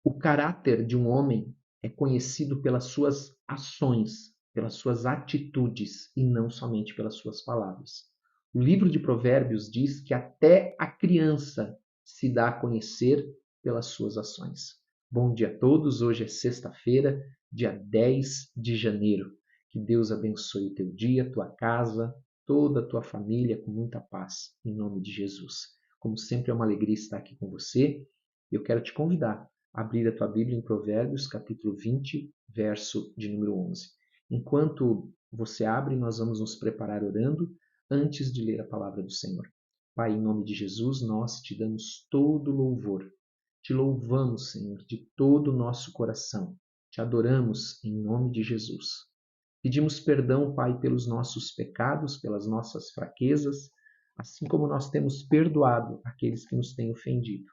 O caráter de um homem é conhecido pelas suas ações, pelas suas atitudes e não somente pelas suas palavras. O livro de Provérbios diz que até a criança se dá a conhecer pelas suas ações. Bom dia a todos, hoje é sexta-feira, dia 10 de janeiro. Que Deus abençoe o teu dia, tua casa, toda a tua família com muita paz, em nome de Jesus. Como sempre é uma alegria estar aqui com você. Eu quero te convidar a abrir a tua Bíblia em Provérbios, capítulo 20, verso de número 11. Enquanto você abre, nós vamos nos preparar orando antes de ler a palavra do Senhor. Pai, em nome de Jesus, nós te damos todo louvor. Te louvamos, Senhor, de todo o nosso coração. Te adoramos em nome de Jesus. Pedimos perdão, Pai, pelos nossos pecados, pelas nossas fraquezas, assim como nós temos perdoado aqueles que nos têm ofendido.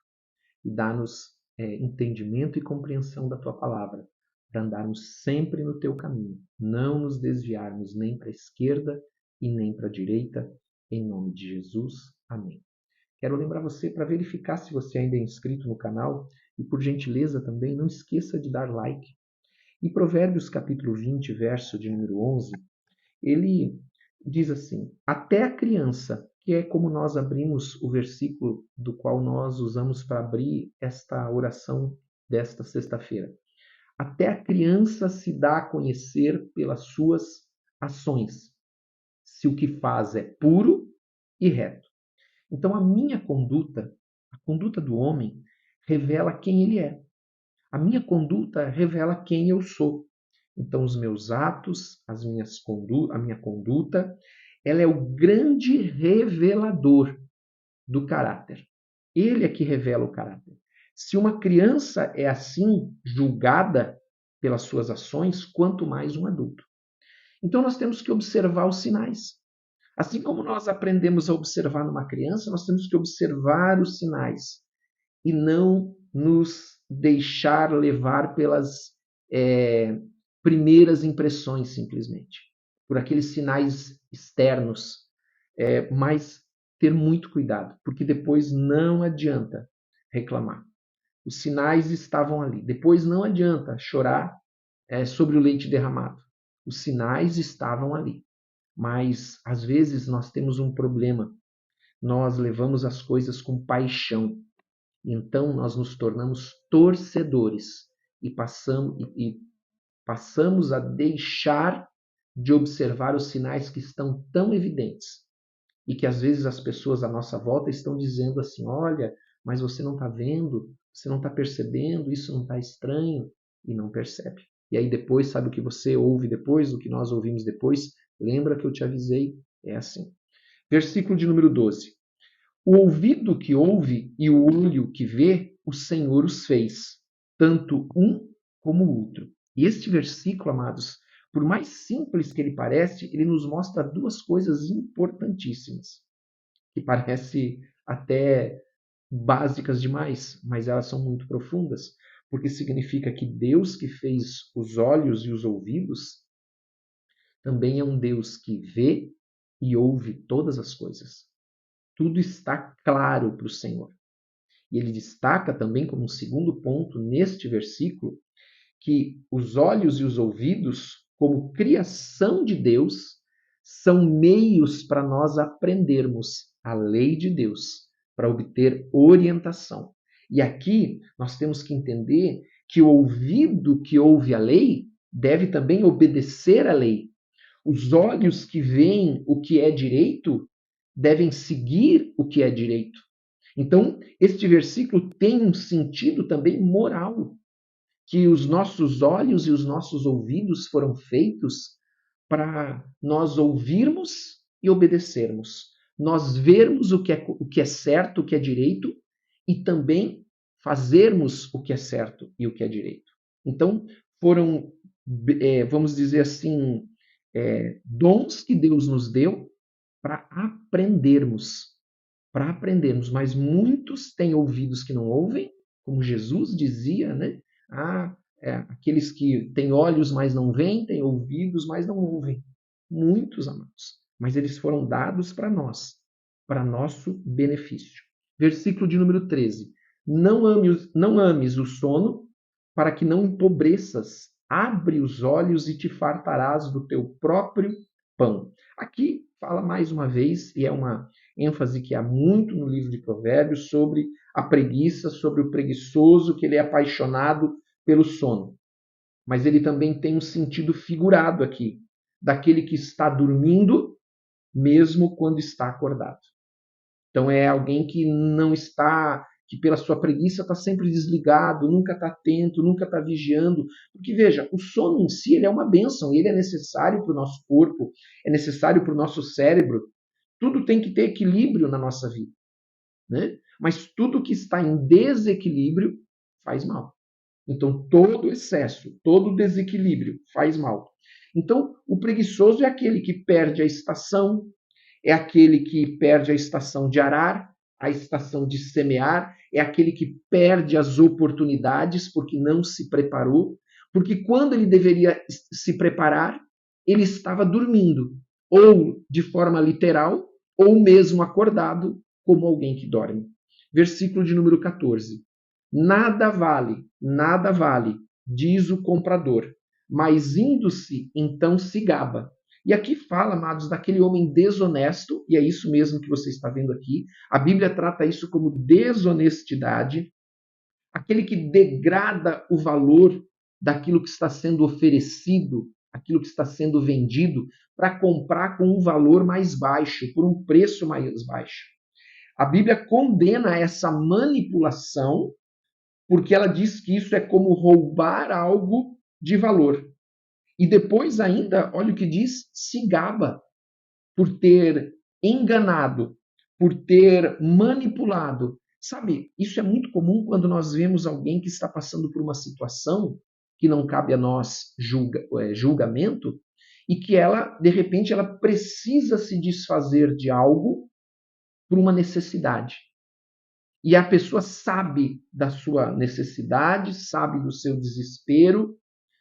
E dá-nos entendimento e compreensão da tua palavra, para andarmos sempre no teu caminho, não nos desviarmos nem para a esquerda e nem para a direita, em nome de Jesus. Amém. Quero lembrar você para verificar se você ainda é inscrito no canal e, por gentileza, também não esqueça de dar like. Em Provérbios capítulo 20, verso de número 11, ele diz assim: até a criança, que é como nós abrimos o versículo do qual nós usamos para abrir esta oração desta sexta-feira. Até a criança se dá a conhecer pelas suas ações, se o que faz é puro e reto. Então, a conduta do homem, revela quem ele é. A minha conduta revela quem eu sou. Então, os meus atos, a minha conduta, ela é o grande revelador do caráter. Ele é que revela o caráter. Se uma criança é assim julgada pelas suas ações, quanto mais um adulto. Então, nós temos que observar os sinais. Assim como nós aprendemos a observar numa criança, nós temos que observar os sinais e não nos deixar levar pelas primeiras impressões, simplesmente, por aqueles sinais externos, mas ter muito cuidado, porque depois não adianta reclamar. Os sinais estavam ali. Depois não adianta chorar sobre o leite derramado. Os sinais estavam ali. Mas, às vezes, nós temos um problema. Nós levamos as coisas com paixão. Então, nós nos tornamos torcedores e passamos a deixar de observar os sinais que estão tão evidentes e que às vezes as pessoas à nossa volta estão dizendo assim: olha, mas você não está vendo, você não está percebendo, isso não está estranho, e não percebe. E aí depois, sabe o que você ouve depois, o que nós ouvimos depois? Lembra que eu te avisei? É assim. Versículo de número 12. O ouvido que ouve e o olho que vê, o Senhor os fez, tanto um como o outro. E este versículo, amados, por mais simples que ele parece, ele nos mostra duas coisas importantíssimas, que parecem até básicas demais, mas elas são muito profundas, porque significa que Deus que fez os olhos e os ouvidos também é um Deus que vê e ouve todas as coisas. Tudo está claro para o Senhor. E ele destaca também como um segundo ponto neste versículo que os olhos e os ouvidos, como criação de Deus, são meios para nós aprendermos a lei de Deus, para obter orientação. E aqui nós temos que entender que o ouvido que ouve a lei deve também obedecer à lei. Os olhos que veem o que é direito devem seguir o que é direito. Então, este versículo tem um sentido também moral, que os nossos olhos e os nossos ouvidos foram feitos para nós ouvirmos e obedecermos, nós vermos o que é certo, o que é direito, e também fazermos o que é certo e o que é direito. Então, foram, vamos dizer assim, dons que Deus nos deu para aprendermos, mas muitos têm ouvidos que não ouvem, como Jesus dizia, né? Aqueles que têm olhos, mas não veem, têm ouvidos, mas não ouvem. Muitos, amados. Mas eles foram dados para nós, para nosso benefício. Versículo de número 13. Não ames o sono, para que não empobreças. Abre os olhos e te fartarás do teu próprio pão. Aqui fala mais uma vez, e é uma ênfase que há muito no livro de Provérbios, sobre a preguiça, sobre o preguiçoso, que ele é apaixonado pelo sono. Mas ele também tem um sentido figurado aqui, daquele que está dormindo, mesmo quando está acordado. Então é alguém que não está, que pela sua preguiça está sempre desligado, nunca está atento, nunca está vigiando. Porque veja, o sono em si ele é uma bênção, ele é necessário para o nosso corpo, é necessário para o nosso cérebro. Tudo tem que ter equilíbrio na nossa vida, né? Mas tudo que está em desequilíbrio faz mal. Então todo excesso, todo desequilíbrio faz mal. Então o preguiçoso é aquele que perde a estação, é aquele que perde a estação de arar, a estação de semear, é aquele que perde as oportunidades porque não se preparou, porque quando ele deveria se preparar, ele estava dormindo, ou de forma literal, ou mesmo acordado, como alguém que dorme. Versículo de número 14. Nada vale, diz o comprador, mas indo-se, então se gaba. E aqui fala, amados, daquele homem desonesto, e é isso mesmo que você está vendo aqui. A Bíblia trata isso como desonestidade, aquele que degrada o valor daquilo que está sendo oferecido, aquilo que está sendo vendido, para comprar com um valor mais baixo, por um preço mais baixo. A Bíblia condena essa manipulação, porque ela diz que isso é como roubar algo de valor. E depois ainda, olha o que diz, se gaba por ter enganado, por ter manipulado. Sabe, isso é muito comum quando nós vemos alguém que está passando por uma situação que não cabe a nós julgamento e que ela, de repente, ela precisa se desfazer de algo por uma necessidade. E a pessoa sabe da sua necessidade, sabe do seu desespero,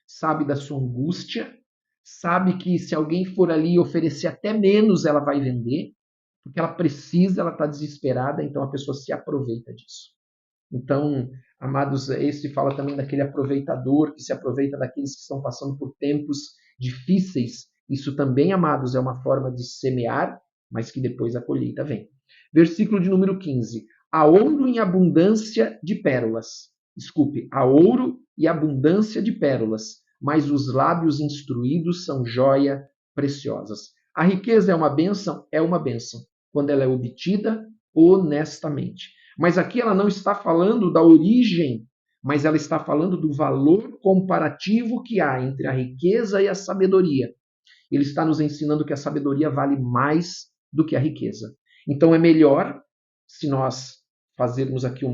sabe da sua angústia, sabe que se alguém for ali oferecer até menos, ela vai vender, porque ela precisa, ela está desesperada, então a pessoa se aproveita disso. Então, amados, esse fala também daquele aproveitador que se aproveita daqueles que estão passando por tempos difíceis. Isso também, amados, é uma forma de semear, mas que depois a colheita vem. Versículo de número 15. Há ouro em abundância de pérolas. Desculpe, há ouro e abundância de pérolas, mas os lábios instruídos são joia preciosas. A riqueza é uma bênção? É uma bênção, quando ela é obtida honestamente. Mas aqui ela não está falando da origem, mas ela está falando do valor comparativo que há entre a riqueza e a sabedoria. Ele está nos ensinando que a sabedoria vale mais do que a riqueza. Então é melhor, se nós fazermos aqui um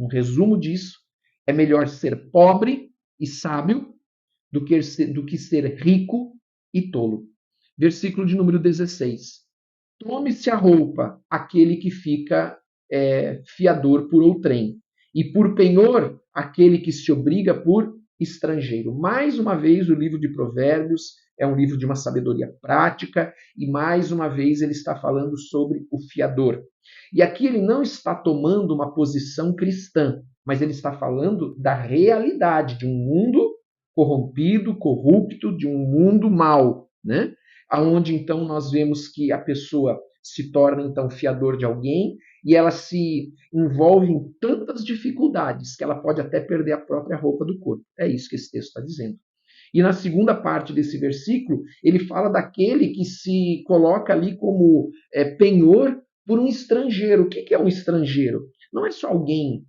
resumo disso, é melhor ser pobre e sábio do que ser rico e tolo. Versículo de número 16. Tome-se a roupa aquele que fica fiador por outrem, e por penhor aquele que se obriga por estrangeiro. Mais uma vez, o livro de Provérbios é um livro de uma sabedoria prática, e mais uma vez ele está falando sobre o fiador. E aqui ele não está tomando uma posição cristã, mas ele está falando da realidade de um mundo corrompido, corrupto, de um mundo mau, né? Aonde então nós vemos que a pessoa se torna então fiador de alguém e ela se envolve em tantas dificuldades que ela pode até perder a própria roupa do corpo. É isso que esse texto está dizendo. E na segunda parte desse versículo, ele fala daquele que se coloca ali como penhor por um estrangeiro. O que é um estrangeiro? Não é só alguém,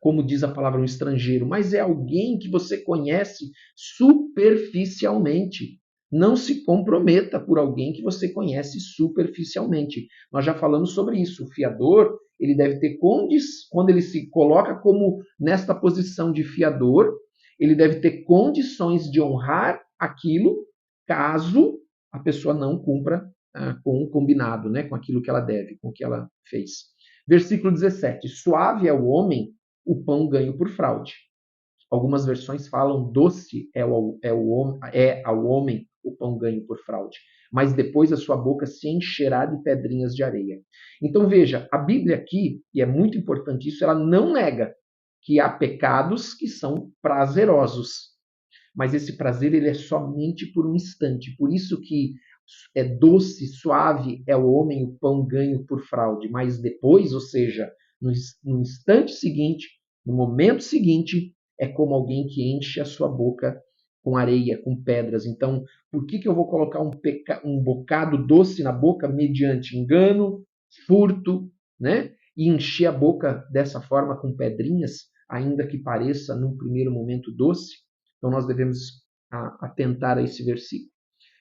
como diz a palavra, um estrangeiro, mas é alguém que você conhece superficialmente. Não se comprometa por alguém que você conhece superficialmente. Nós já falamos sobre isso. O fiador, ele deve ter condições, quando ele se coloca como nesta posição de fiador, ele deve ter condições de honrar aquilo, caso a pessoa não cumpra com o combinado, né, com aquilo que ela deve, com o que ela fez. Versículo 17. Suave é o homem o pão ganho por fraude. Algumas versões falam doce é ao homem o pão ganho por fraude, mas depois a sua boca se encherá de pedrinhas de areia. Então veja, a Bíblia aqui, e é muito importante isso, ela não nega que há pecados que são prazerosos, mas esse prazer ele é somente por um instante. Por isso que é doce, suave é o homem, o pão ganho por fraude. Mas depois, ou seja, no instante seguinte, no momento seguinte, é como alguém que enche a sua boca com areia, com pedras. Então, por que eu vou colocar um bocado doce na boca mediante engano, furto, né? E encher a boca dessa forma com pedrinhas, ainda que pareça num primeiro momento doce? Então nós devemos atentar a esse versículo.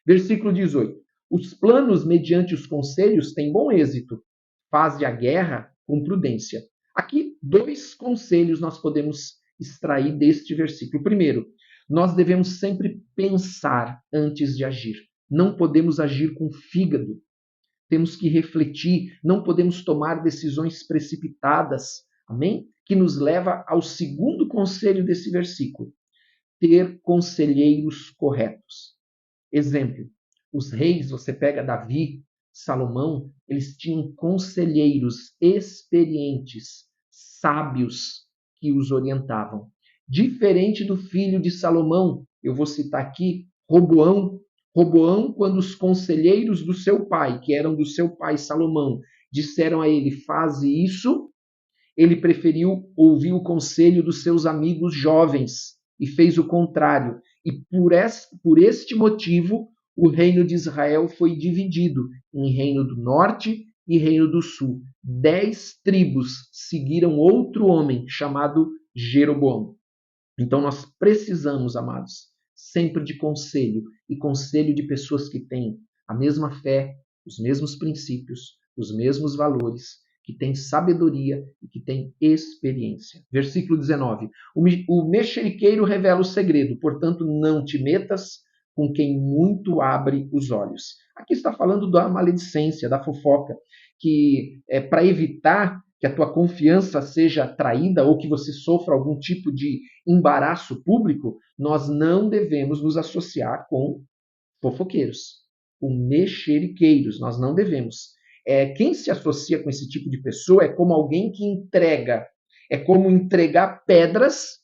Versículo 18. Os planos mediante os conselhos têm bom êxito. Faze a guerra com prudência. Aqui, dois conselhos nós podemos extrair deste versículo. Primeiro, nós devemos sempre pensar antes de agir. Não podemos agir com fígado. Temos que refletir, não podemos tomar decisões precipitadas. Amém? Que nos leva ao segundo conselho desse versículo: ter conselheiros corretos. Exemplo, os reis, você pega Davi, Salomão, eles tinham conselheiros experientes, sábios, que os orientavam. Diferente do filho de Salomão, eu vou citar aqui Roboão. Roboão, quando os conselheiros do seu pai, que eram do seu pai Salomão, disseram a ele, faze isso, ele preferiu ouvir o conselho dos seus amigos jovens e fez o contrário. E por este motivo, o reino de Israel foi dividido em reino do norte e reino do sul. 10 tribos seguiram outro homem chamado Jeroboão. Então nós precisamos, amados, sempre de conselho, e conselho de pessoas que têm a mesma fé, os mesmos princípios, os mesmos valores, que têm sabedoria e que têm experiência. Versículo 19. O mexeriqueiro revela o segredo, portanto não te metas com quem muito abre os olhos. Aqui está falando da maledicência, da fofoca, que é para evitar que a tua confiança seja traída ou que você sofra algum tipo de embaraço público, nós não devemos nos associar com fofoqueiros, com mexeriqueiros, nós não devemos. Quem se associa com esse tipo de pessoa é como alguém que entrega, é como entregar pedras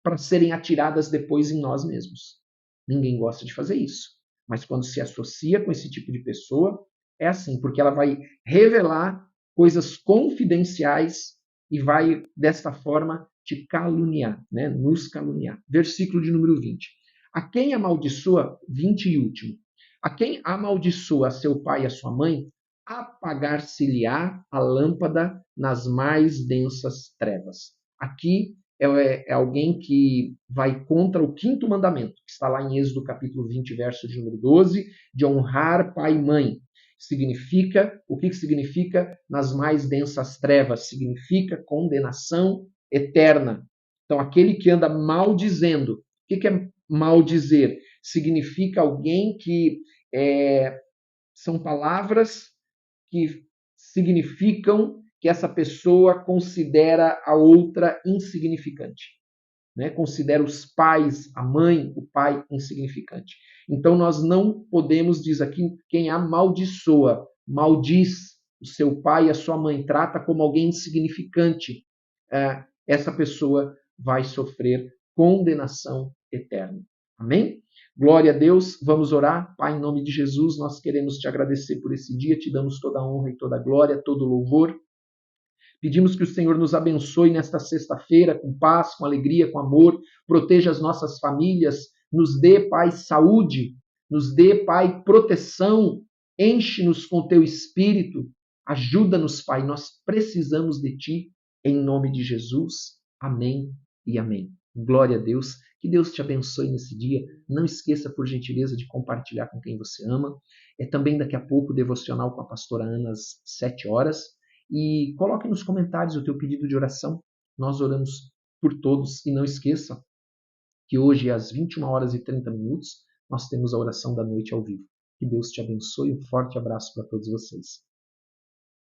para serem atiradas depois em nós mesmos. Ninguém gosta de fazer isso. Mas quando se associa com esse tipo de pessoa, é assim, porque ela vai revelar coisas confidenciais e vai, desta forma, te caluniar, né? Nos caluniar. Versículo de número 20. A quem amaldiçoa, 20 e último. A quem amaldiçoa seu pai e a sua mãe, apagar-se-lhe-á a lâmpada nas mais densas trevas. Aqui é alguém que vai contra o quinto mandamento, que está lá em Êxodo capítulo 20, verso de número 12, de honrar pai e mãe. O que significa nas mais densas trevas? Significa condenação eterna. Então, aquele que anda maldizendo. O que é maldizer? Significa alguém que são palavras que significam que essa pessoa considera a outra insignificante. Né? Considera os pais, a mãe, o pai insignificante. Então nós não podemos, diz aqui, quem amaldiçoa, maldiz o seu pai e a sua mãe, trata como alguém insignificante, essa pessoa vai sofrer condenação eterna. Amém? Glória a Deus, vamos orar. Pai, em nome de Jesus, nós queremos te agradecer por esse dia, te damos toda a honra e toda a glória, todo o louvor. Pedimos que o Senhor nos abençoe nesta sexta-feira com paz, com alegria, com amor, proteja as nossas famílias, nos dê, Pai, saúde, nos dê, Pai, proteção, enche-nos com teu espírito, ajuda-nos, Pai, nós precisamos de ti, em nome de Jesus. Amém e amém. Glória a Deus. Que Deus te abençoe nesse dia. Não esqueça, por gentileza, de compartilhar com quem você ama. Também daqui a pouco o devocional com a pastora Ana às 7 horas. E coloque nos comentários o teu pedido de oração. Nós oramos por todos. E não esqueça que hoje, às 21 horas e 30 minutos, nós temos a oração da noite ao vivo. Que Deus te abençoe. Um forte abraço para todos vocês.